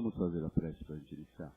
Vamos fazer a prece para a gente iniciar.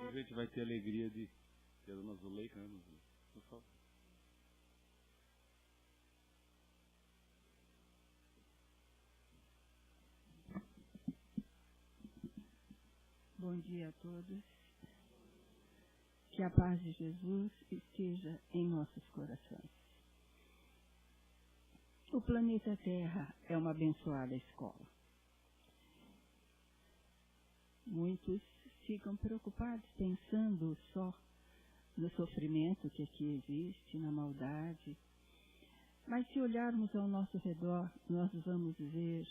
A gente vai ter a alegria de ter a dona Zuleika, né? Por favor. Bom dia a todos. Que a paz de Jesus esteja em nossos corações. O planeta Terra é uma abençoada escola. Muitos ficam preocupados pensando só no sofrimento que aqui existe, na maldade. Mas se olharmos ao nosso redor, nós vamos ver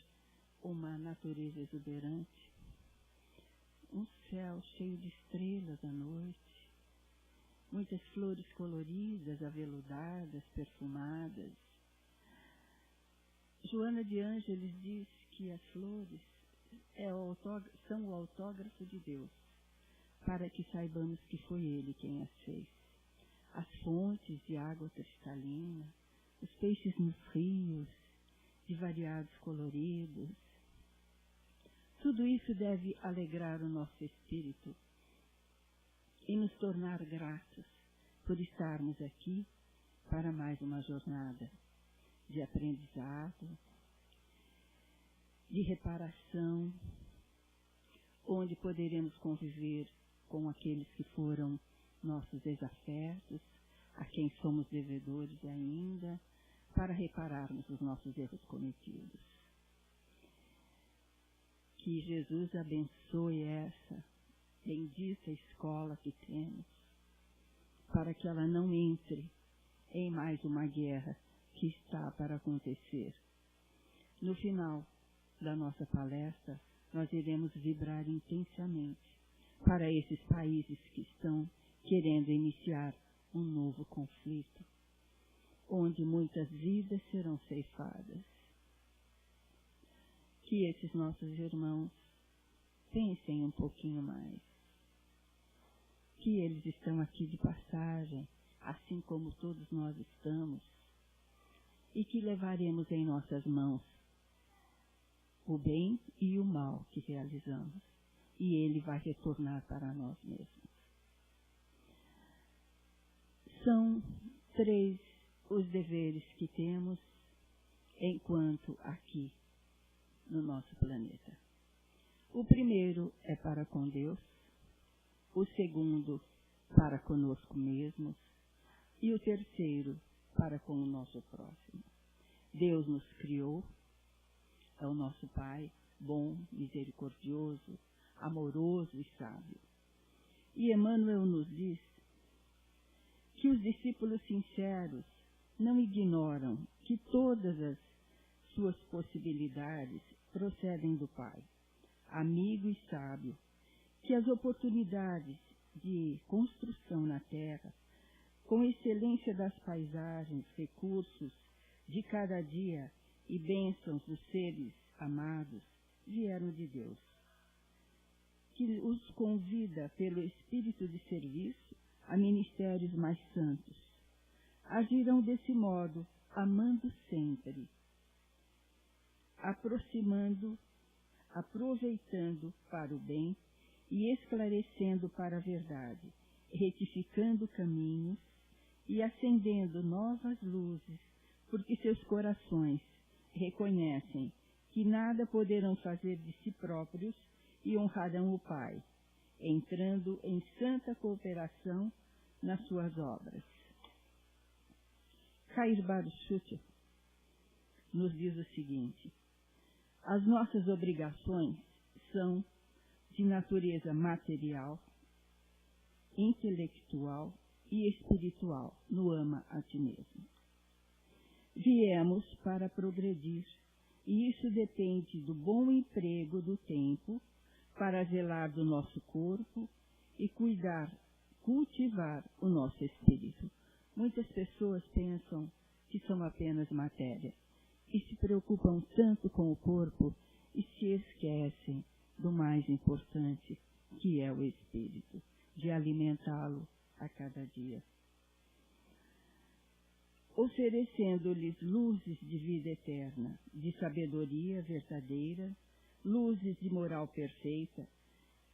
uma natureza exuberante, um céu cheio de estrelas à noite, muitas flores coloridas, aveludadas, perfumadas. Joana de Ângeles diz que as flores são o autógrafo de Deus, para que saibamos que foi Ele quem as fez. As fontes de água cristalina, os peixes nos rios, de variados coloridos. Tudo isso deve alegrar o nosso espírito e nos tornar gratos por estarmos aqui para mais uma jornada de aprendizado, de reparação, onde poderemos conviver com aqueles que foram nossos desafetos, a quem somos devedores ainda, para repararmos os nossos erros cometidos. Que Jesus abençoe essa bendita escola que temos, para que ela não entre em mais uma guerra que está para acontecer. No final da nossa palestra, nós iremos vibrar intensamente para esses países que estão querendo iniciar um novo conflito, onde muitas vidas serão ceifadas. Que esses nossos irmãos pensem um pouquinho mais, que eles estão aqui de passagem, assim como todos nós estamos, e que levaremos em nossas mãos o bem e o mal que realizamos, e ele vai retornar para nós mesmos. São 3 os deveres que temos enquanto aqui no nosso planeta. O primeiro é para com Deus, o segundo para conosco mesmos e o terceiro para com o nosso próximo. Deus nos criou, é o nosso Pai, bom, misericordioso, amoroso e sábio. E Emmanuel nos diz que os discípulos sinceros não ignoram que todas as suas possibilidades procedem do Pai, amigo e sábio, que as oportunidades de construção na terra, com excelência das paisagens, recursos de cada dia e bênçãos dos seres amados, vieram de Deus, que os convida pelo espírito de serviço a ministérios mais santos. Agirão desse modo, amando sempre, aproveitando para o bem e esclarecendo para a verdade, retificando caminhos e acendendo novas luzes, porque seus corações reconhecem que nada poderão fazer de si próprios e honrarão o Pai, entrando em santa cooperação nas suas obras. Kair Baruch nos diz o seguinte: as nossas obrigações são de natureza material, intelectual e espiritual, no ama a ti mesmo. Viemos para progredir, e isso depende do bom emprego do tempo para zelar do nosso corpo e cultivar o nosso espírito. Muitas pessoas pensam que são apenas matéria e se preocupam tanto com o corpo e se esquecem do mais importante, que é o espírito, de alimentá-lo a cada dia. Oferecendo-lhes luzes de vida eterna, de sabedoria verdadeira, luzes de moral perfeita,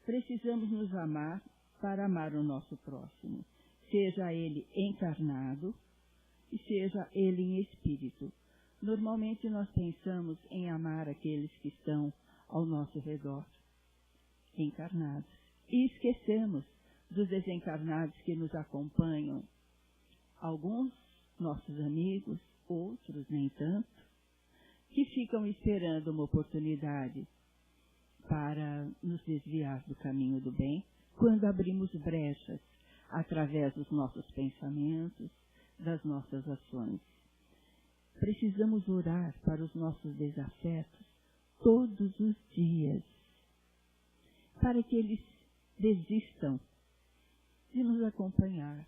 precisamos nos amar para amar o nosso próximo, seja ele encarnado e seja ele em espírito. Normalmente nós pensamos em amar aqueles que estão ao nosso redor, encarnados, e esquecemos dos desencarnados que nos acompanham. Alguns, nossos amigos, outros nem tanto, que ficam esperando uma oportunidade para nos desviar do caminho do bem, quando abrimos brechas através dos nossos pensamentos, das nossas ações. Precisamos orar para os nossos desafetos todos os dias, para que eles desistam de nos acompanhar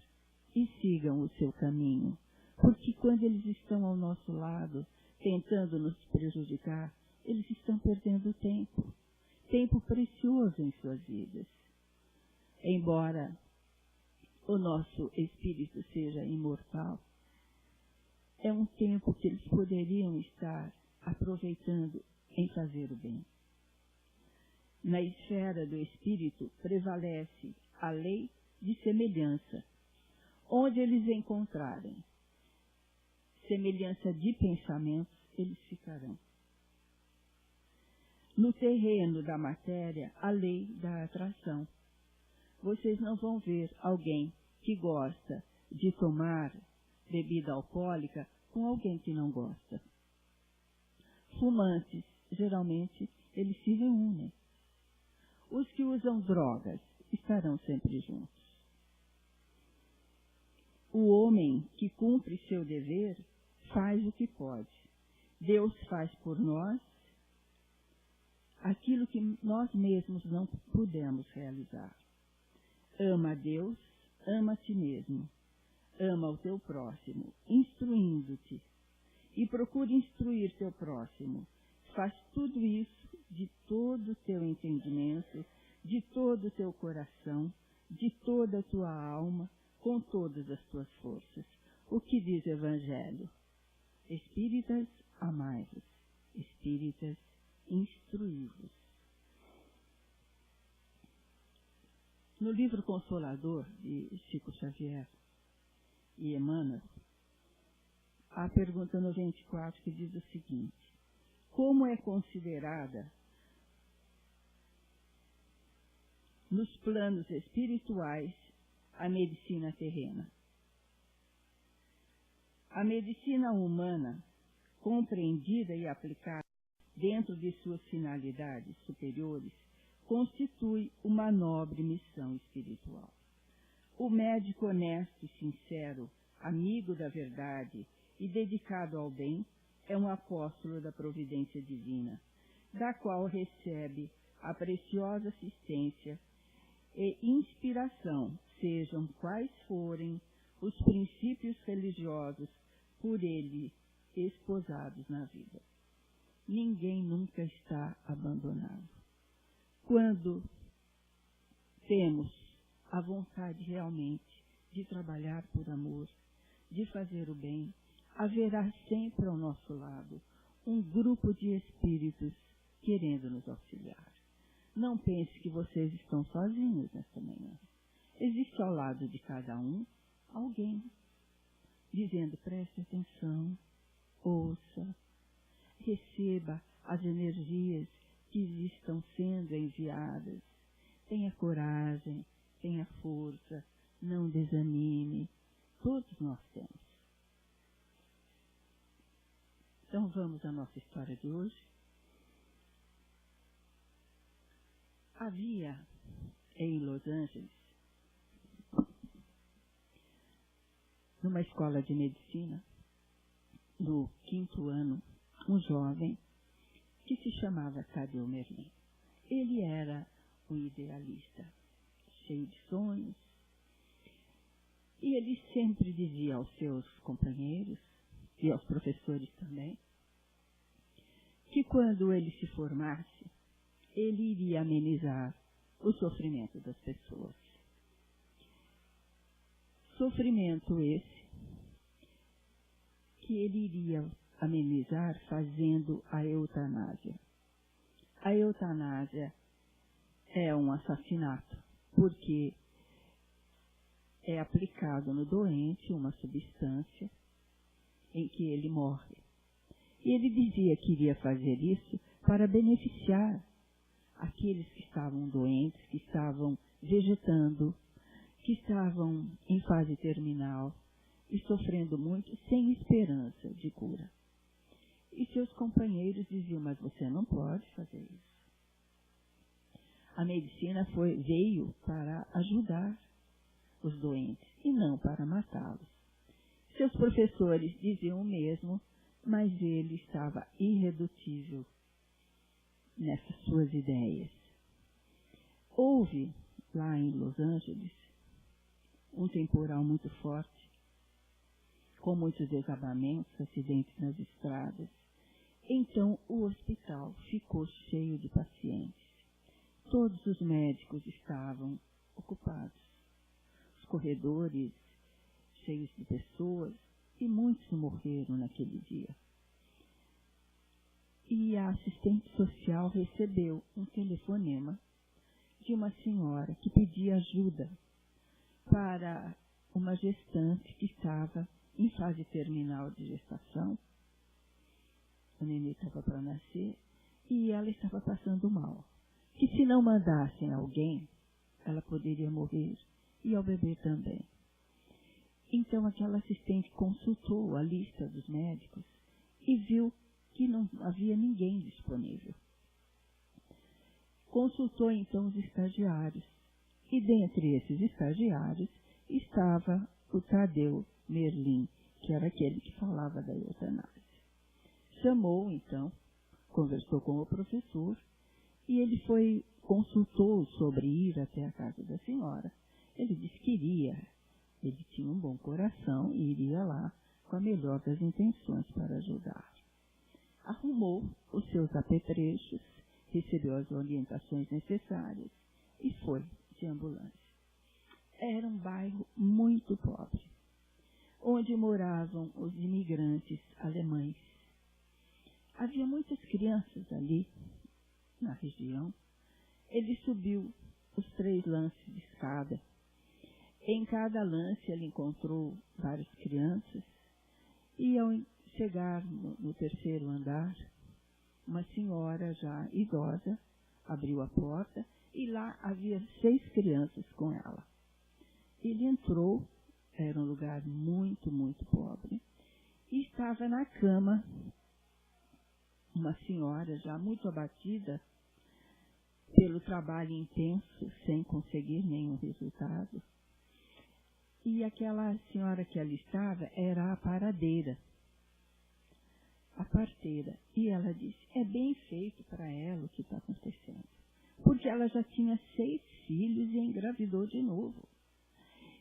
e sigam o seu caminho, porque quando eles estão ao nosso lado, tentando nos prejudicar, eles estão perdendo tempo precioso em suas vidas. Embora o nosso espírito seja imortal, é um tempo que eles poderiam estar aproveitando em fazer o bem. Na esfera do espírito prevalece a lei de semelhança. Onde eles encontrarem semelhança de pensamentos, eles ficarão. No terreno da matéria, a lei da atração. Vocês não vão ver alguém que gosta de tomar bebida alcoólica com alguém que não gosta. Fumantes, geralmente, eles se reúnem. Os que usam drogas estarão sempre juntos. O homem que cumpre seu dever faz o que pode. Deus faz por nós aquilo que nós mesmos não pudemos realizar. Ama a Deus, ama a ti mesmo. Ama o teu próximo, instruindo-te. E procure instruir teu próximo. Faz tudo isso de todo o teu entendimento, de todo o teu coração, de toda a tua alma, com todas as tuas forças. O que diz o Evangelho? Espíritas, amai-vos. Espíritas, instruí-vos. No livro Consolador, de Chico Xavier e Emmanuel, há a pergunta 94 que diz o seguinte: como é considerada nos planos espirituais a medicina terrena? A medicina humana, compreendida e aplicada dentro de suas finalidades superiores, constitui uma nobre missão espiritual. O médico honesto e sincero, amigo da verdade e dedicado ao bem, é um apóstolo da providência divina, da qual recebe a preciosa assistência e inspiração, sejam quais forem os princípios religiosos por ele esposados na vida. Ninguém nunca está abandonado. Quando temos a vontade realmente de trabalhar por amor, de fazer o bem, haverá sempre ao nosso lado um grupo de espíritos querendo nos auxiliar. Não pense que vocês estão sozinhos nesta manhã. Existe ao lado de cada um alguém dizendo: preste atenção, ouça, receba as energias que estão sendo enviadas. Tenha coragem, tenha força, não desanime. Todos nós temos. Então vamos à nossa história de hoje. Havia em Los Angeles, numa escola de medicina, no 5º ano, um jovem que se chamava Tadeu Merlin. Ele era um idealista, cheio de sonhos, e ele sempre dizia aos seus companheiros e aos professores também que quando ele se formasse, ele iria amenizar o sofrimento das pessoas. Sofrimento esse que ele iria amenizar fazendo a eutanásia. A eutanásia é um assassinato, porque é aplicado no doente uma substância em que ele morre. E ele dizia que iria fazer isso para beneficiar aqueles que estavam doentes, que estavam vegetando, que estavam em fase terminal e sofrendo muito, sem esperança de cura. E seus companheiros diziam: mas você não pode fazer isso. A medicina veio para ajudar os doentes e não para matá-los. Seus professores diziam o mesmo, mas ele estava irredutível nessas suas ideias. Houve, lá em Los Angeles, um temporal muito forte, com muitos desabamentos, acidentes nas estradas. Então, o hospital ficou cheio de pacientes. Todos os médicos estavam ocupados. Os corredores cheios de pessoas, e muitos morreram naquele dia. E a assistente social recebeu um telefonema de uma senhora que pedia ajuda para uma gestante que estava em fase terminal de gestação. O nenê estava para nascer e ela estava passando mal. Que se não mandassem alguém, ela poderia morrer e ao bebê também. Então aquela assistente consultou a lista dos médicos e viu que não havia ninguém disponível. Consultou então os estagiários, e dentre esses estagiários estava o Tadeu Merlin, que era aquele que falava da eutanásia. Chamou então, conversou com o professor, e ele consultou sobre ir até a casa da senhora. Ele disse que iria, ele tinha um bom coração e iria lá com a melhor das intenções para ajudar. Arrumou os seus apetrechos, recebeu as orientações necessárias e foi de ambulância. Era um bairro muito pobre, onde moravam os imigrantes alemães. Havia muitas crianças ali, na região. Ele subiu os 3 lances de escada. Em cada lance ele encontrou várias crianças e ao chegar no 3º andar, uma senhora já idosa abriu a porta e lá havia 6 crianças com ela. Ele entrou, era um lugar muito, muito pobre, e estava na cama uma senhora já muito abatida pelo trabalho intenso, sem conseguir nenhum resultado. E aquela senhora que ali estava era a paradeira, a parteira. E ela disse, é bem feito para ela o que está acontecendo. Porque ela já tinha 6 filhos e engravidou de novo.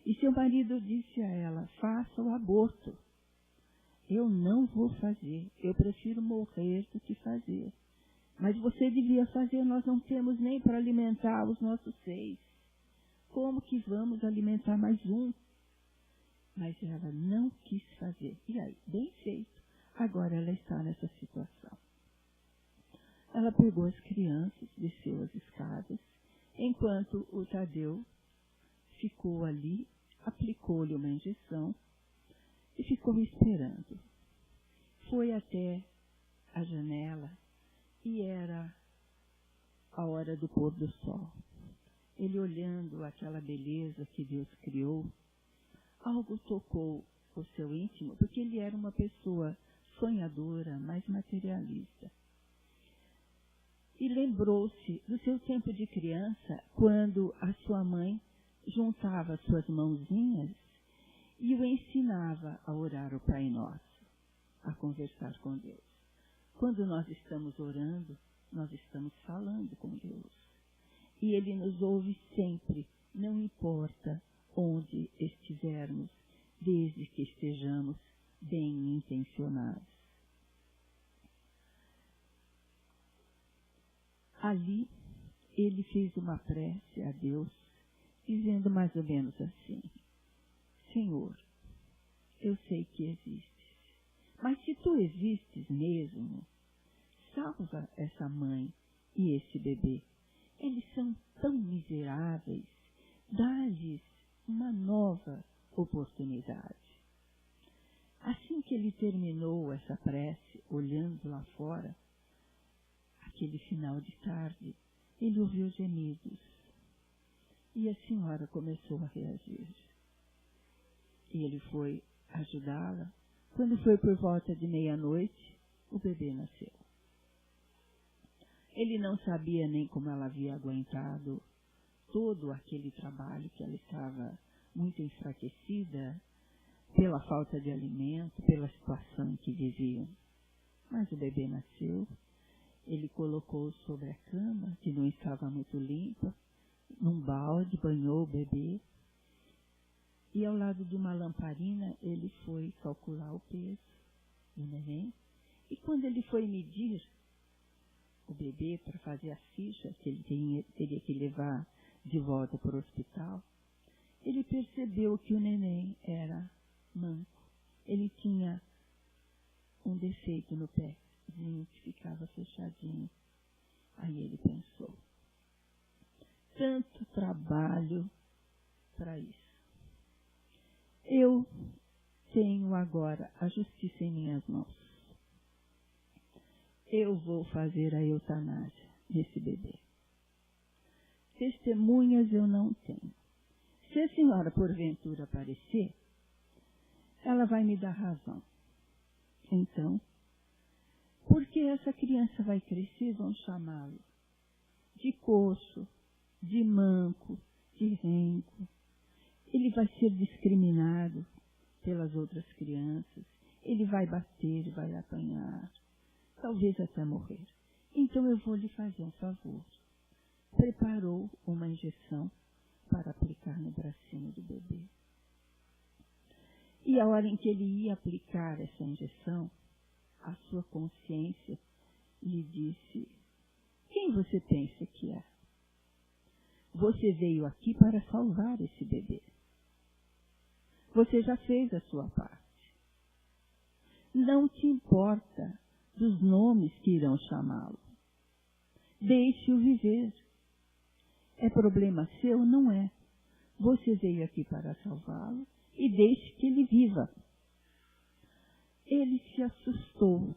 E seu marido disse a ela, faça o aborto. Eu não vou fazer, eu prefiro morrer do que fazer. Mas você devia fazer, nós não temos nem para alimentar os nossos 6. Como que vamos alimentar mais um? Mas ela não quis fazer. E aí, bem feito. Agora ela está nessa situação. Ela pegou as crianças, desceu as escadas, enquanto o Tadeu ficou ali, aplicou-lhe uma injeção e ficou esperando. Foi até a janela e era a hora do pôr do sol. Ele olhando aquela beleza que Deus criou, algo tocou o seu íntimo, porque ele era uma pessoa sonhadora, mas materialista. E lembrou-se do seu tempo de criança, quando a sua mãe juntava suas mãozinhas e o ensinava a orar o Pai Nosso, a conversar com Deus. Quando nós estamos orando, nós estamos falando com Deus. E Ele nos ouve sempre, não importa onde estivermos, desde que estejamos bem intencionados. Ali, ele fez uma prece a Deus, dizendo mais ou menos assim, Senhor, eu sei que existes, mas se tu existes mesmo, salva essa mãe e esse bebê. Eles são tão miseráveis, dá-lhes uma nova oportunidade. Assim que ele terminou essa prece, olhando lá fora, aquele final de tarde, ele ouviu gemidos. E a senhora começou a reagir. E ele foi ajudá-la. Quando foi por volta de meia-noite, o bebê nasceu. Ele não sabia nem como ela havia aguentado todo aquele trabalho, que ela estava muito enfraquecida pela falta de alimento, pela situação em que viviam. Mas o bebê nasceu, ele colocou sobre a cama, que não estava muito limpa, num balde, banhou o bebê, e ao lado de uma lamparina ele foi calcular o peso do neném, e quando ele foi medir o bebê para fazer a ficha que ele teria que levar de volta para o hospital, ele percebeu que o neném era manco. Ele tinha um defeito no pézinho que ficava fechadinho. Aí ele pensou, tanto trabalho para isso. Eu tenho agora a justiça em minhas mãos. Eu vou fazer a eutanásia desse bebê. Testemunhas eu não tenho. Se a senhora porventura aparecer, ela vai me dar razão. Então, porque essa criança vai crescer, vão chamá-lo de coxo, de manco, de renco. Ele vai ser discriminado pelas outras crianças. Ele vai bater, vai apanhar, talvez até morrer. Então eu vou lhe fazer um favor. Preparou uma injeção para aplicar no bracinho do bebê. E a hora em que ele ia aplicar essa injeção, a sua consciência lhe disse, quem você pensa que é? Você veio aqui para salvar esse bebê. Você já fez a sua parte. Não te importa dos nomes que irão chamá-lo. Deixe-o viver. É problema seu? Não é. Você veio aqui para salvá-lo e deixe que ele viva. Ele se assustou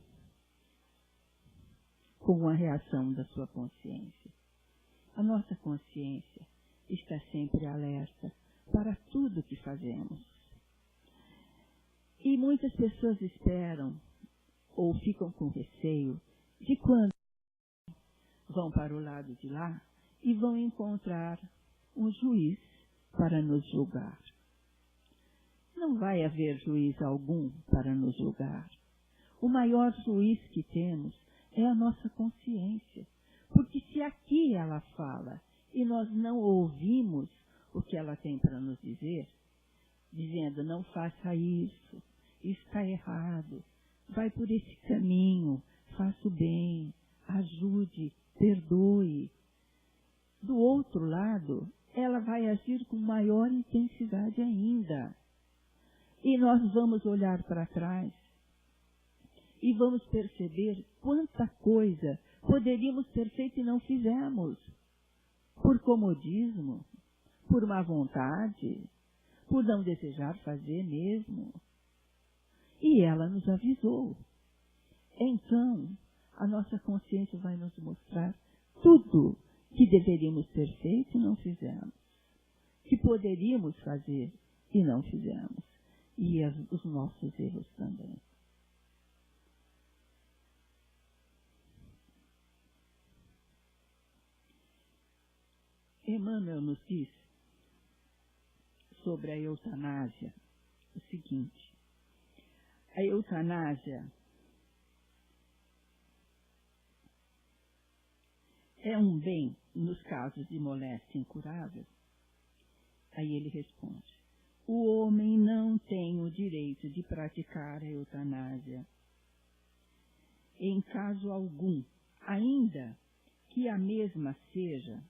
com a reação da sua consciência. A nossa consciência está sempre alerta para tudo que fazemos. E muitas pessoas esperam ou ficam com receio de quando vão para o lado de lá e vão encontrar um juiz para nos julgar. não vai haver juiz algum para nos julgar. O maior juiz que temos é a nossa consciência. Porque se aqui ela fala e nós não ouvimos o que ela tem para nos dizer, dizendo, não faça isso está errado, vai por esse caminho, faça o bem, ajude, perdoe. Do outro lado, ela vai agir com maior intensidade ainda. E nós vamos olhar para trás e vamos perceber quanta coisa poderíamos ter feito e não fizemos. Por comodismo, por má vontade, por não desejar fazer mesmo. E ela nos avisou. Então, a nossa consciência vai nos mostrar tudo que deveríamos ter feito e não fizemos. Que poderíamos fazer e não fizemos. E os nossos erros também. Emmanuel nos diz sobre a eutanásia o seguinte: a eutanásia é um bem nos casos de moléstia incurável? Aí ele responde: o homem não tem o direito de praticar a eutanásia em caso algum, ainda que a mesma seja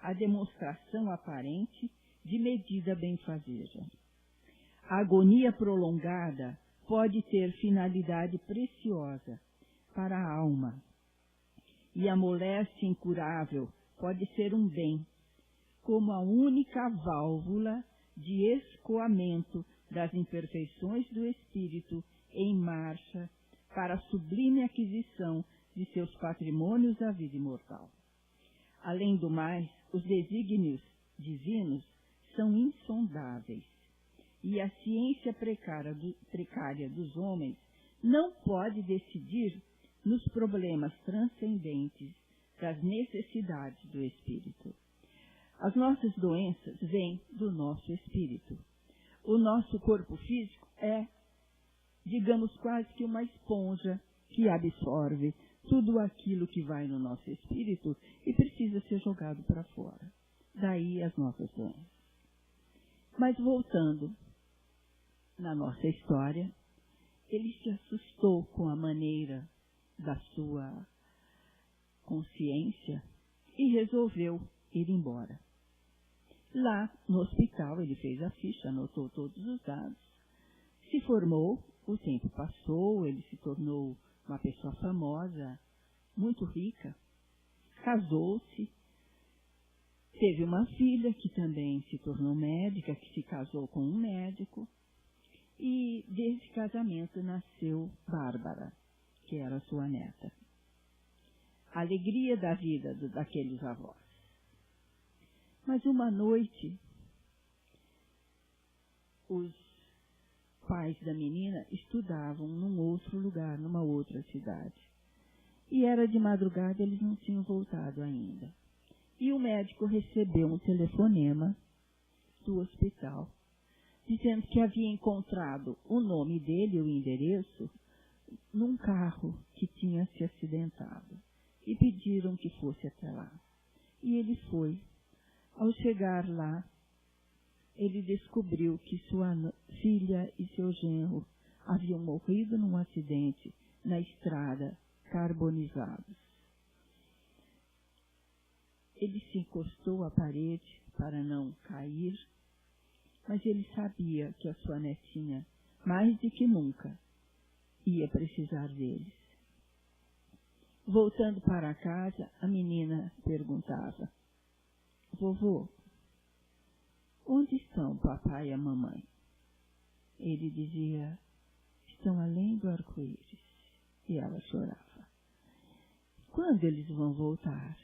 a demonstração aparente de medida benfazeja. A agonia prolongada pode ter finalidade preciosa para a alma, e a moléstia incurável pode ser um bem, como a única válvula de escoamento das imperfeições do espírito em marcha para a sublime aquisição de seus patrimônios da vida imortal. Além do mais, os desígnios divinos são insondáveis, e a ciência precária dos homens não pode decidir nos problemas transcendentes das necessidades do espírito. As nossas doenças vêm do nosso espírito. O nosso corpo físico é, digamos, quase que uma esponja que absorve tudo aquilo que vai no nosso espírito e precisa ser jogado para fora. Daí as nossas doenças. Mas voltando na nossa história, ele se assustou com a maneira da sua consciência e resolveu ir embora. Lá no hospital ele fez a ficha, anotou todos os dados, se formou, o tempo passou, ele se tornou uma pessoa famosa, muito rica, casou-se, teve uma filha que também se tornou médica, que se casou com um médico, e desse casamento nasceu Bárbara, que era sua neta. A alegria da vida daqueles avós. Mas uma noite, os pais da menina estudavam num outro lugar, numa outra cidade. E era de madrugada, eles não tinham voltado ainda. E o médico recebeu um telefonema do hospital, dizendo que havia encontrado o nome dele, o endereço, num carro que tinha se acidentado. E pediram que fosse até lá. E ele foi. Ao chegar lá, ele descobriu que sua filha e seu genro haviam morrido num acidente na estrada, carbonizados. Ele se encostou à parede para não cair, mas ele sabia que a sua netinha, mais do que nunca, ia precisar deles. Voltando para casa, a menina perguntava: vovô, onde estão papai e a mamãe? Ele dizia: estão além do arco-íris. E ela chorava. Quando eles vão voltar?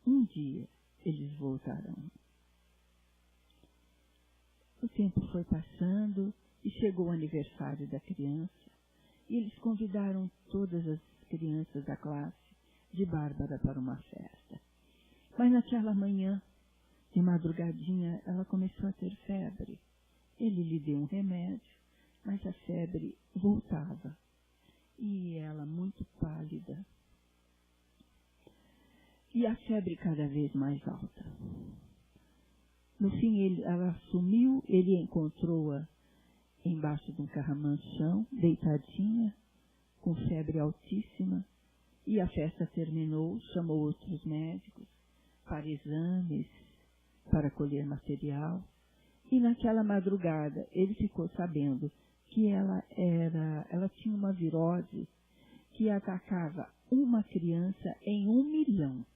Um dia eles voltarão. O tempo foi passando e chegou o aniversário da criança. E eles convidaram todas as crianças da classe de Bárbara para uma festa. Mas naquela manhã, de madrugadinha, ela começou a ter febre. Ele lhe deu um remédio, mas a febre voltava. E ela muito pálida. E a febre cada vez mais alta. No fim, ela sumiu, ele encontrou-a embaixo de um carramanchão, deitadinha, com febre altíssima. E a festa terminou, chamou outros médicos para exames, para colher material. E naquela madrugada, ele ficou sabendo que ela tinha uma virose que atacava uma criança em 1 milhão.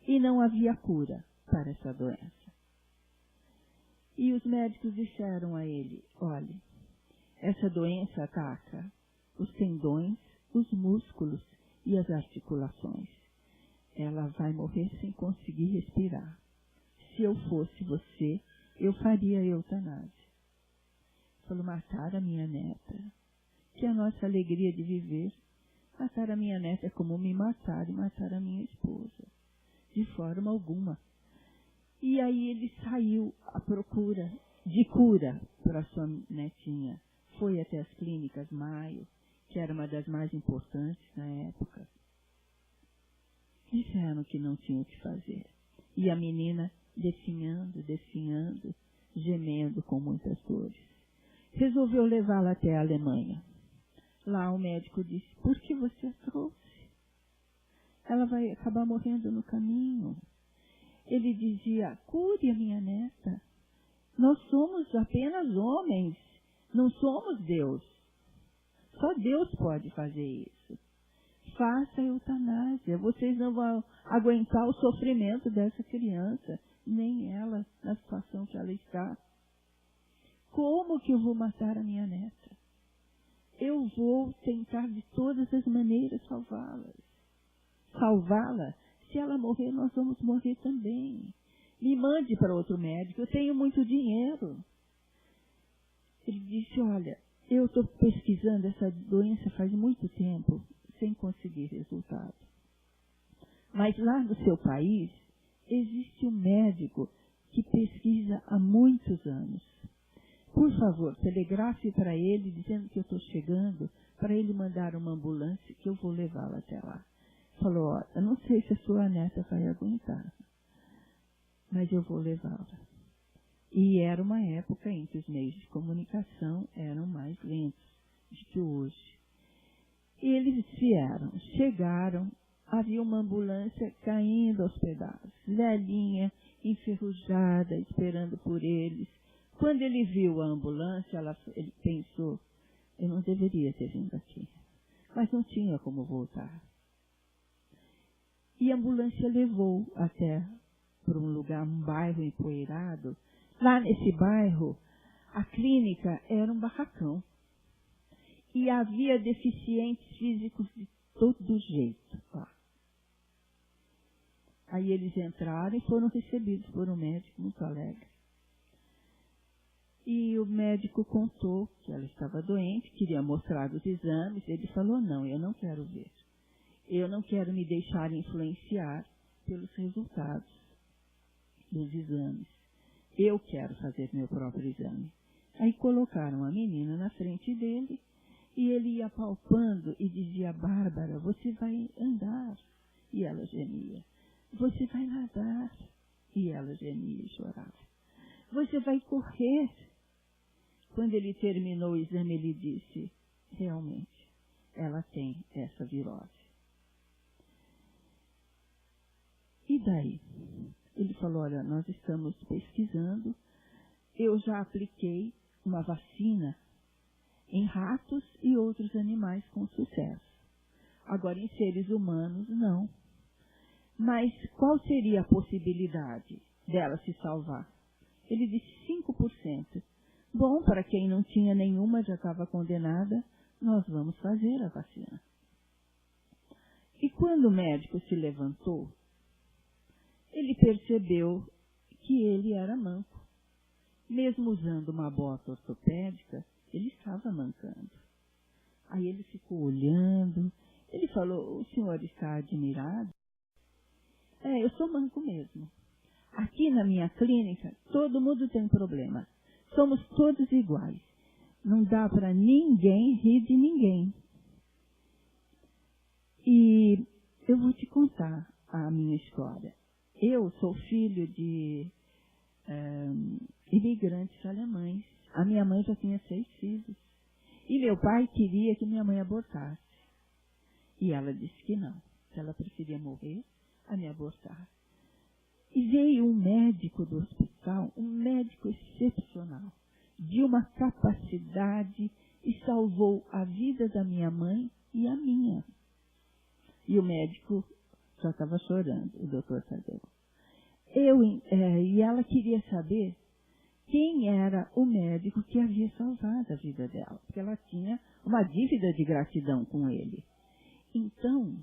E não havia cura para essa doença. E os médicos disseram a ele, olhe, essa doença ataca os tendões, os músculos e as articulações. Ela vai morrer sem conseguir respirar. Se eu fosse você, eu faria a eutanásia. Falou, matar a minha neta, que é a nossa alegria de viver. Matar a minha neta é como me matar e matar a minha esposa. De forma alguma. E aí ele saiu à procura de cura para sua netinha. Foi até as clínicas Maio, que era uma das mais importantes na época. Disseram que não tinha o que fazer. E a menina definhando, gemendo com muitas dores. Resolveu levá-la até a Alemanha. Lá o médico disse, por que você a trouxe? Ela vai acabar morrendo no caminho. Ele dizia, cure a minha neta. Nós somos apenas homens, não somos Deus. Só Deus pode fazer isso. Faça a eutanásia. Vocês não vão aguentar o sofrimento dessa criança, nem ela, na situação que ela está. Como que eu vou matar a minha neta? Eu vou tentar de todas as maneiras salvá-la. Se ela morrer, nós vamos morrer também. Me mande para outro médico, eu tenho muito dinheiro. Ele disse, olha, eu estou pesquisando essa doença faz muito tempo, sem conseguir resultado. Mas lá no seu país, existe um médico que pesquisa há muitos anos. Por favor, telegrafe para ele, dizendo que eu estou chegando, para ele mandar uma ambulância, que eu vou levá-la até lá. Falou, ó, eu não sei se a sua neta vai aguentar, mas eu vou levá-la. E era uma época em que os meios de comunicação eram mais lentos do que hoje. Eles vieram, chegaram, havia uma ambulância caindo aos pedaços, velhinha, enferrujada, esperando por eles. Quando ele viu a ambulância, ele pensou, eu não deveria ter vindo aqui, mas não tinha como voltar. E a ambulância levou até para um lugar, um bairro empoeirado. Lá nesse bairro, a clínica era um barracão. E havia deficientes físicos de todo jeito lá. Aí eles entraram e foram recebidos por um médico muito alegre. E o médico contou que ela estava doente, queria mostrar os exames. Ele falou, não, eu não quero ver. Eu não quero me deixar influenciar pelos resultados dos exames. Eu quero fazer meu próprio exame. Aí colocaram a menina na frente dele e ele ia apalpando e dizia, Bárbara, você vai andar. E ela gemia. Você vai nadar. E ela gemia e chorava. Você vai correr. Quando ele terminou o exame, ele disse, realmente, ela tem essa virose. E daí? Ele falou, olha, nós estamos pesquisando, eu já apliquei uma vacina em ratos e outros animais com sucesso. Agora, em seres humanos, não. Mas qual seria a possibilidade dela se salvar? Ele disse 5%. Bom, para quem não tinha nenhuma, já estava condenada, nós vamos fazer a vacina. E quando o médico se levantou, ele percebeu que ele era manco. Mesmo usando uma bota ortopédica, ele estava mancando. Aí ele ficou olhando, ele falou, o senhor está admirado? Eu sou manco mesmo. Aqui na minha clínica, todo mundo tem problema. Somos todos iguais. Não dá para ninguém rir de ninguém. E eu vou te contar a minha história. Eu sou filho de imigrantes alemães. A minha mãe já tinha 6 filhos. E meu pai queria que minha mãe abortasse. E ela disse que não, que ela preferia morrer a me abortar. E veio um médico do hospital, um médico excepcional, de uma capacidade, e salvou a vida da minha mãe e a minha. E o médico já estava chorando, o doutor Tadeu. E ela queria saber quem era o médico que havia salvado a vida dela, porque ela tinha uma dívida de gratidão com ele. Então,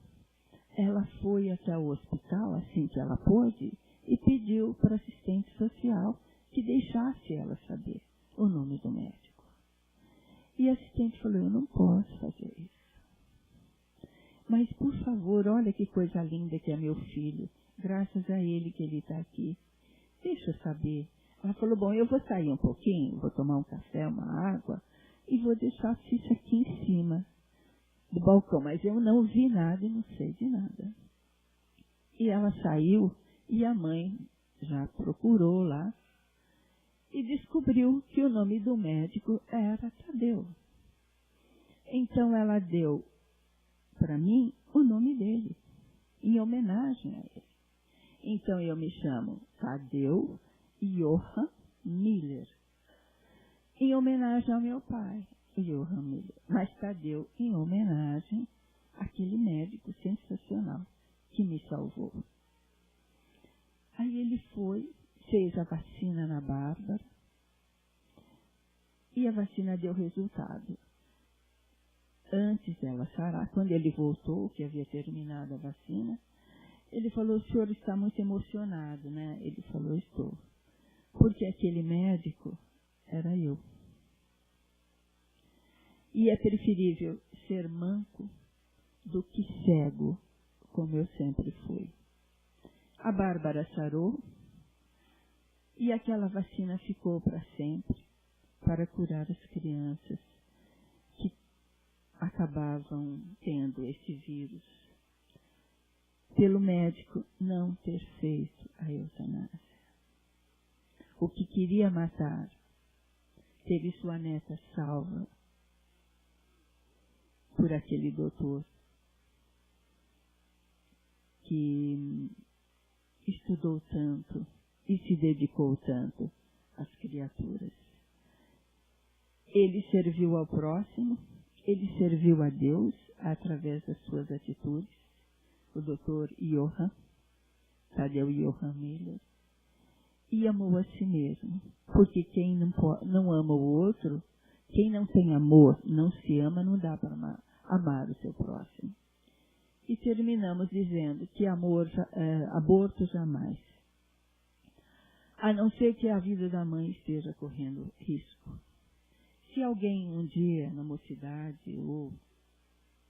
ela foi até o hospital, assim que ela pôde, e pediu para a assistente social que deixasse ela saber o nome do médico. E a assistente falou, eu não posso fazer isso. Mas, por favor, olha que coisa linda que é meu filho. Graças a ele que ele está aqui. Deixa eu saber. Ela falou, bom, eu vou sair um pouquinho, vou tomar um café, uma água, e vou deixar a ficha aqui em cima do balcão. Mas eu não vi nada e não sei de nada. E ela saiu e a mãe já procurou lá e descobriu que o nome do médico era Tadeu. Então ela deu para mim o nome dele, em homenagem a ele. Então eu me chamo Tadeu Johann Miller, em homenagem ao meu pai, Johann Miller. Mas Tadeu em homenagem àquele médico sensacional que me salvou. Aí ele foi, fez a vacina na Bárbara, e a vacina deu resultado. Antes dela sarar, quando ele voltou, que havia terminado a vacina, ele falou, o senhor está muito emocionado, né? Ele falou, estou. Porque aquele médico era eu. E é preferível ser manco do que cego, como eu sempre fui. A Bárbara sarou e aquela vacina ficou para sempre, para curar as crianças que acabavam tendo esse vírus, pelo médico não ter feito a eutanásia. O que queria matar teve sua neta salva por aquele doutor que estudou tanto e se dedicou tanto às criaturas. Ele serviu ao próximo, ele serviu a Deus através das suas atitudes, o doutor Johann, Tadeu Johann Miller, e amou a si mesmo, porque quem não ama o outro, quem não tem amor, não se ama, não dá para amar o seu próximo. E terminamos dizendo que aborto jamais. A não ser que a vida da mãe esteja correndo risco. Se alguém um dia, na mocidade ou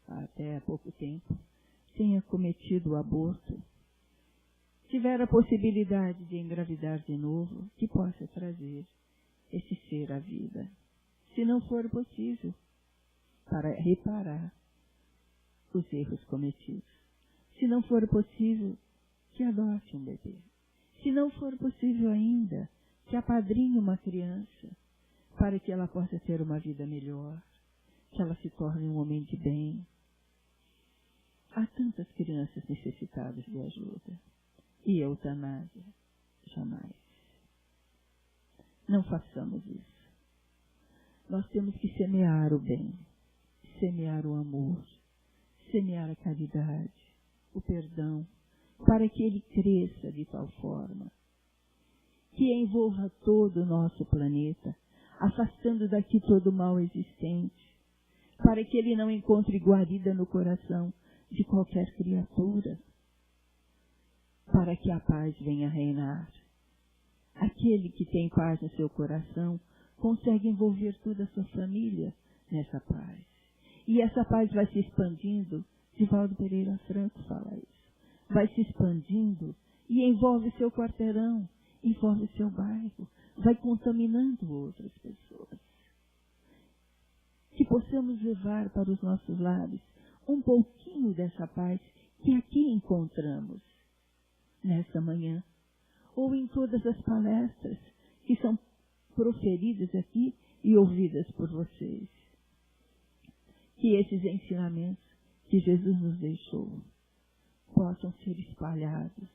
até há pouco tempo, tenha cometido o aborto, tiver a possibilidade de engravidar de novo, que possa trazer esse ser à vida. Se não for possível, para reparar os erros cometidos. Se não for possível, que adote um bebê. Se não for possível ainda, que apadrinhe uma criança, para que ela possa ter uma vida melhor, que ela se torne um homem de bem. Há tantas crianças necessitadas de ajuda. E eutanásia, jamais. Não façamos isso. Nós temos que semear o bem, semear o amor, semear a caridade, o perdão, para que ele cresça de tal forma que envolva todo o nosso planeta, afastando daqui todo o mal existente, para que ele não encontre guarida no coração de qualquer criatura, para que a paz venha reinar. Aquele que tem paz no seu coração consegue envolver toda a sua família nessa paz. E essa paz vai se expandindo, Divaldo Pereira Franco fala isso, vai se expandindo e envolve seu quarteirão, envolve o seu bairro, vai contaminando outras pessoas. Que possamos levar para os nossos lares um pouquinho dessa paz que aqui encontramos nesta manhã, ou em todas as palestras que são proferidas aqui e ouvidas por vocês. Que esses ensinamentos que Jesus nos deixou possam ser espalhados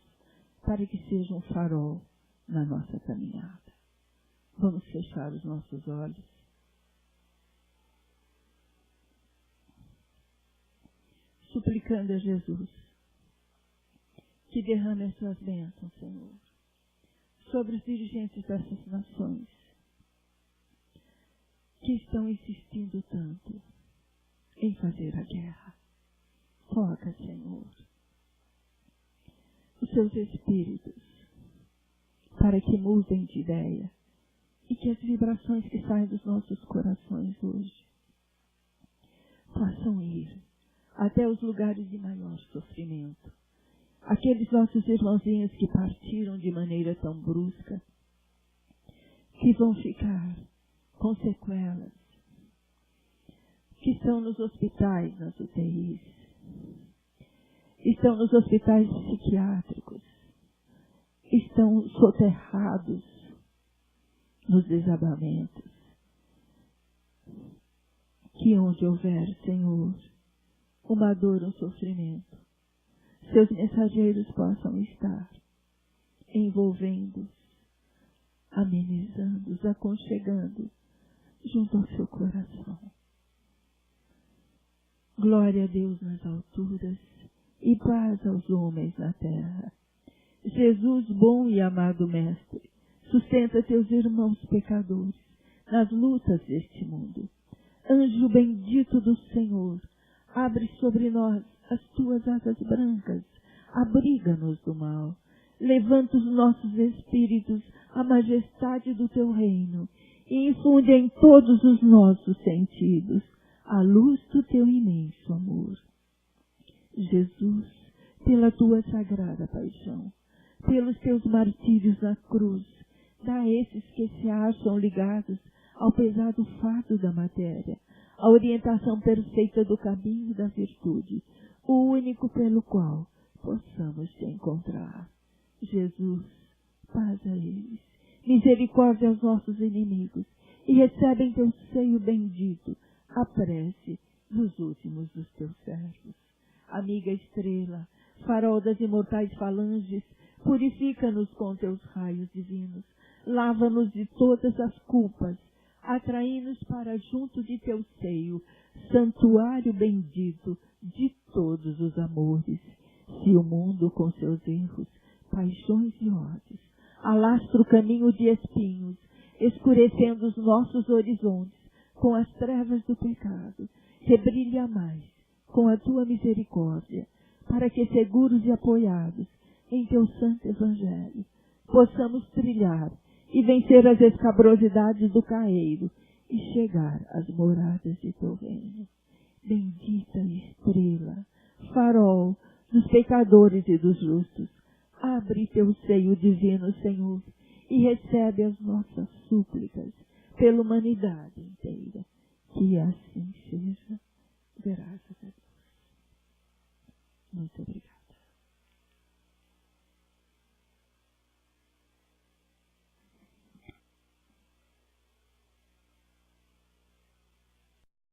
para que sejam um farol na nossa caminhada. Vamos fechar os nossos olhos. Suplicando a Jesus que derrame as suas bênçãos, Senhor, sobre os dirigentes dessas nações que estão insistindo tanto em fazer a guerra. Toca, Senhor, os seus espíritos para que mudem de ideia e que as vibrações que saem dos nossos corações hoje possam ir até os lugares de maior sofrimento. Aqueles nossos irmãozinhos que partiram de maneira tão brusca, que vão ficar com sequelas, que estão nos hospitais, nas UTIs, estão nos hospitais psiquiátricos, estão soterrados nos desabamentos. Que onde houver, Senhor, uma dor, um sofrimento, seus mensageiros possam estar envolvendo-os, amenizando-os, aconchegando junto ao seu coração. Glória a Deus nas alturas e paz aos homens na terra. Jesus, bom e amado Mestre, sustenta teus irmãos pecadores nas lutas deste mundo. Anjo bendito do Senhor, abre sobre nós as tuas asas brancas, abriga-nos do mal. Levanta os nossos espíritos à majestade do teu reino e infunde em todos os nossos sentidos a luz do teu imenso amor. Jesus, pela tua sagrada paixão, pelos teus martírios na cruz, dá a esses que se acham ligados ao pesado fardo da matéria a orientação perfeita do caminho da virtude, o único pelo qual possamos te encontrar. Jesus, paz a eles, misericórdia aos nossos inimigos, e recebe em teu seio bendito a prece dos últimos dos teus servos. Amiga estrela, farol das imortais falanges, purifica-nos com teus raios divinos, lava-nos de todas as culpas, atrai-nos para junto de teu seio, santuário bendito de todos os amores. Se o mundo com seus erros, paixões e ódios alastra o caminho de espinhos, escurecendo os nossos horizontes com as trevas do pecado, rebrilha mais com a tua misericórdia, para que, seguros e apoiados em teu santo evangelho, possamos trilhar e vencer as escabrosidades do caeiro e chegar às moradas de teu reino. Bendita estrela, farol dos pecadores e dos justos, abre teu seio divino, Senhor, e recebe as nossas súplicas pela humanidade inteira. Que assim seja. Graças a Deus. Muito obrigada.